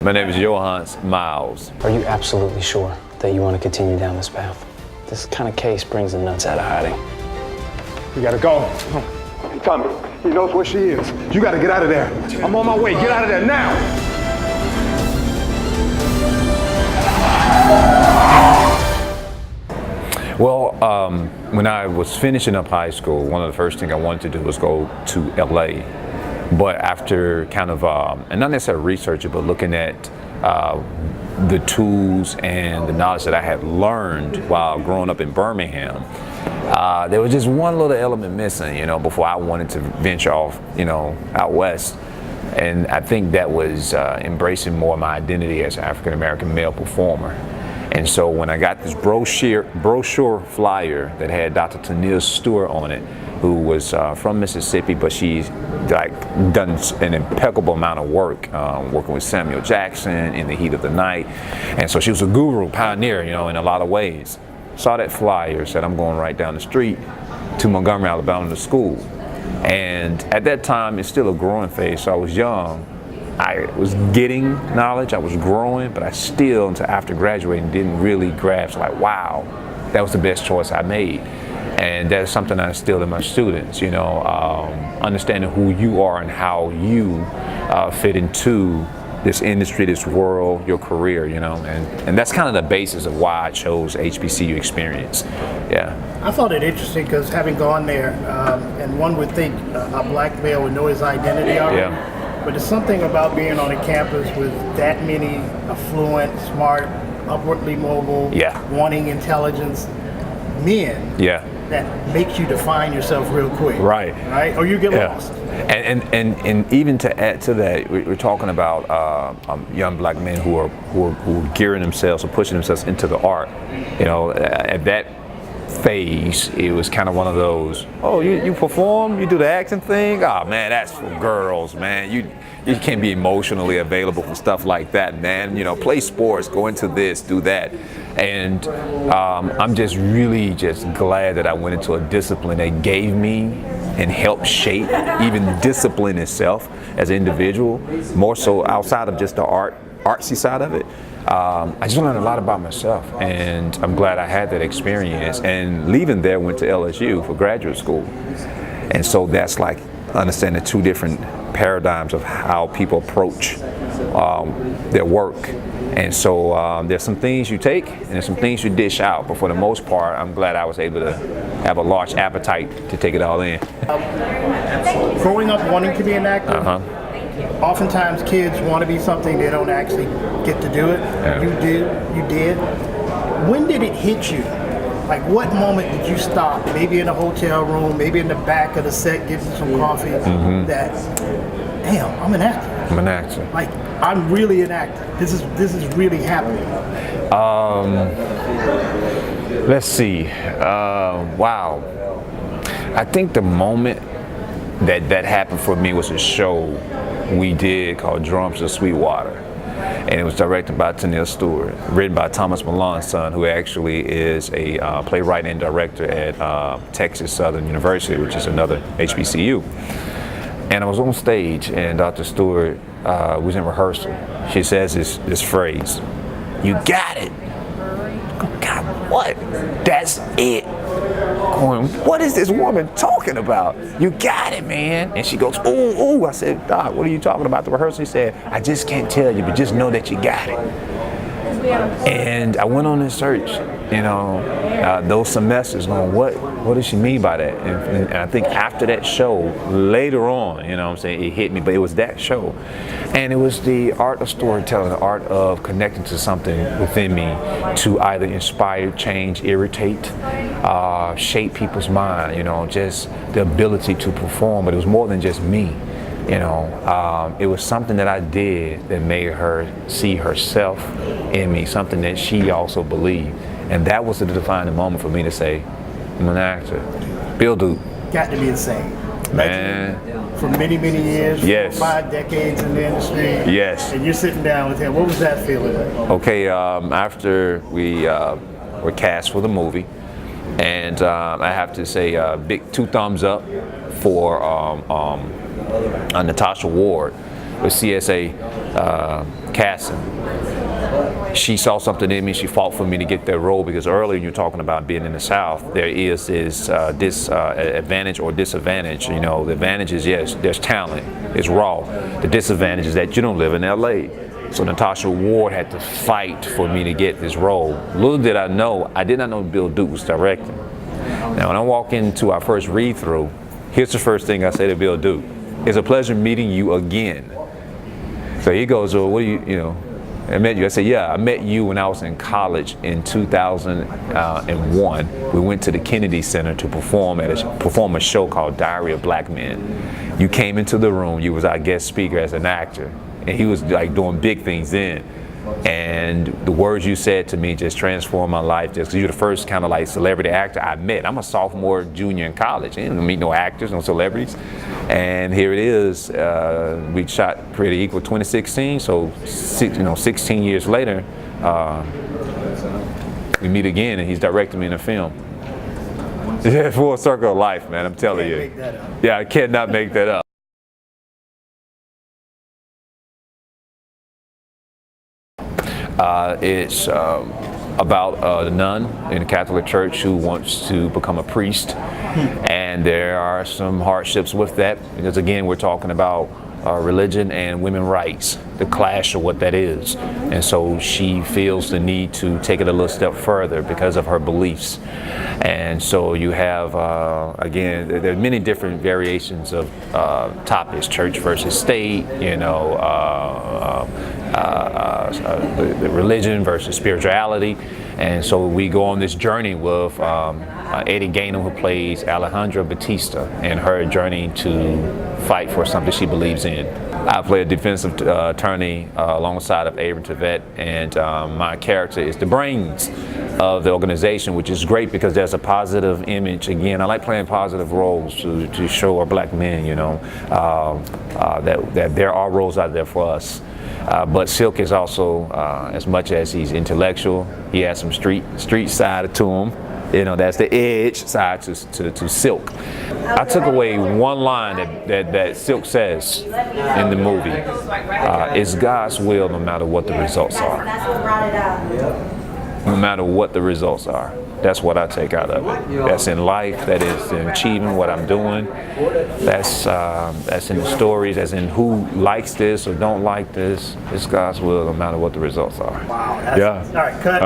My name is Yohance Myles. Are you absolutely sure that you want to continue down this path? This kind of case brings the nuts out of hiding. We gotta go. Hey, Tommy, he knows where she is. You gotta get out of there. I'm on my way. Get out of there now. Well, when I was finishing up high school, one of the first things I wanted to do was go to LA. But after kind of, and not necessarily researching, but looking at the tools and the knowledge that I had learned while growing up in Birmingham, there was just one little element missing, before I wanted to venture off, out west. And I think that was embracing more of my identity as an African-American male performer. And so when I got this brochure flyer that had Dr. Tania Stewart on it, who was from Mississippi, but she's done an impeccable amount of work working with Samuel Jackson in the heat of the night. And so she was a guru, pioneer, in a lot of ways. Saw that flyer, said I'm going right down the street to Montgomery, Alabama to school. And at that time, it's still a growing phase, so I was young. I was getting knowledge, I was growing, but I still, until after graduating, didn't really grasp, wow, that was the best choice I made. And that's something I instill in my students, understanding who you are and how you fit into this industry, this world, your career, and that's kind of the basis of why I chose HBCU experience. Yeah. I thought it interesting because having gone there, and one would think a black male would know his identity already. Yeah. But there's something about being on a campus with that many affluent, smart, upwardly mobile, wanting intelligence men that makes you define yourself real quick. Right. Or you get lost. And even to add to that, we're talking about young black men who are gearing themselves or pushing themselves into the art. At that phase, it was kind of one of those, oh, you perform, you do the acting thing, oh man, that's for girls, man. You can't be emotionally available for stuff like that, man. Play sports, go into this, do that. And I'm just really glad that I went into a discipline that gave me and helped shape even discipline itself as an individual, more so outside of just the artsy side of it. I just learned a lot about myself, and I'm glad I had that experience. And leaving there, went to LSU for graduate school. And so that's like understanding two different paradigms of how people approach their work. And so there's some things you take and there's some things you dish out. But for the most part, I'm glad I was able to have a large appetite to take it all in. Growing up wanting to be an actor, oftentimes kids want to be something they don't actually get to do it. Yeah. You did. When did it hit you? Like, what moment did you stop? Maybe in a hotel room, maybe in the back of the set getting some coffee. That, damn, I'm an actor. I'm an actor. Like, I'm really an actor. This is really happening. Let's see. Wow. I think the moment that happened for me was a show we did called Drums of Sweetwater. And it was directed by Tania Stewart, written by Thomas Milan's son, who actually is a playwright and director at Texas Southern University, which is another HBCU. And I was on stage, and Dr. Stewart was in rehearsal. She says this phrase, "You got it." God, what? That's it. Going, what is this woman talking about? You got it, man. And she goes, ooh. I said, Doc, what are you talking about? The rehearsal? He said, I just can't tell you, but just know that you got it. And I went on this search, those semesters going, what does she mean by that? And I think after that show, later on, it hit me, but it was that show. And it was the art of storytelling, the art of connecting to something within me to either inspire, change, irritate, shape people's mind, just the ability to perform. But it was more than just me. It was something that I did that made her see herself in me, something that she also believed. And that was the defining moment for me to say, I'm an actor. Bill Duke. Got to be insane. Man. For many, many years, yes. 5 decades in the industry. Yes. And you're sitting down with him. What was that feeling like? Okay, after we were cast for the movie, and I have to say big 2 thumbs up for Natasha Ward. with CSA casting. She saw something in me. She fought for me to get that role, because earlier you're talking about being in the South. There is this advantage or disadvantage. You know, the advantage is, yes, there's talent, it's raw. The disadvantage is that you don't live in LA. So Natasha Ward had to fight for me to get this role. Little did I know, I did not know Bill Duke was directing. Now when I walk into our first read through, here's the first thing I say to Bill Duke: "It's a pleasure meeting you again." So he goes, "Well, what do you know? I met you." I said, "Yeah, I met you when I was in college in 2001. We went to the Kennedy Center to perform a show called Diary of Black Men. You came into the room. You was our guest speaker as an actor, and he was like doing big things then. And the words you said to me just transformed my life. Just 'cause you're the first kind of like celebrity actor I met. I'm a sophomore, junior in college. I didn't meet no actors, no celebrities. And here it is. We shot Pretty Equal 2016. So 16 years later, we meet again, and he's directing me in a film. Yeah, full circle of life, man. I'm telling you. Make that up. Yeah, I cannot make that up. It's about a nun in the Catholic Church who wants to become a priest, and there are some hardships with that, because again, we're talking about religion and women's rights, the clash of what that is. And so she feels the need to take it a little step further because of her beliefs. And so you have, again, there are many different variations of topics: church versus state, the religion versus spirituality. And so we go on this journey with Eddie Gaynor, who plays Alejandra Batista, and her journey to fight for something she believes in. I play a defensive attorney alongside of Abram Tevette, and my character is the brains of the organization, which is great because there's a positive image. Again, I like playing positive roles to show our black men, that there are roles out there for us. But Silk is also, as much as he's intellectual, he has some street side to him. That's the edge side to Silk. I took away one line that Silk says in the movie. It's God's will no matter what the results are. No matter what the results are. That's what I take out of it. That's in life, that is in achieving what I'm doing. That's in the stories, that's in who likes this or don't like this. It's God's will no matter what the results are. Wow. Yeah. All right, cut.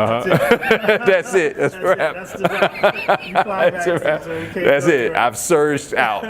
That's it. That's a wrap. That's the wrap. You fly back, That's a wrap. so we can't That's go it. around. I've surged out.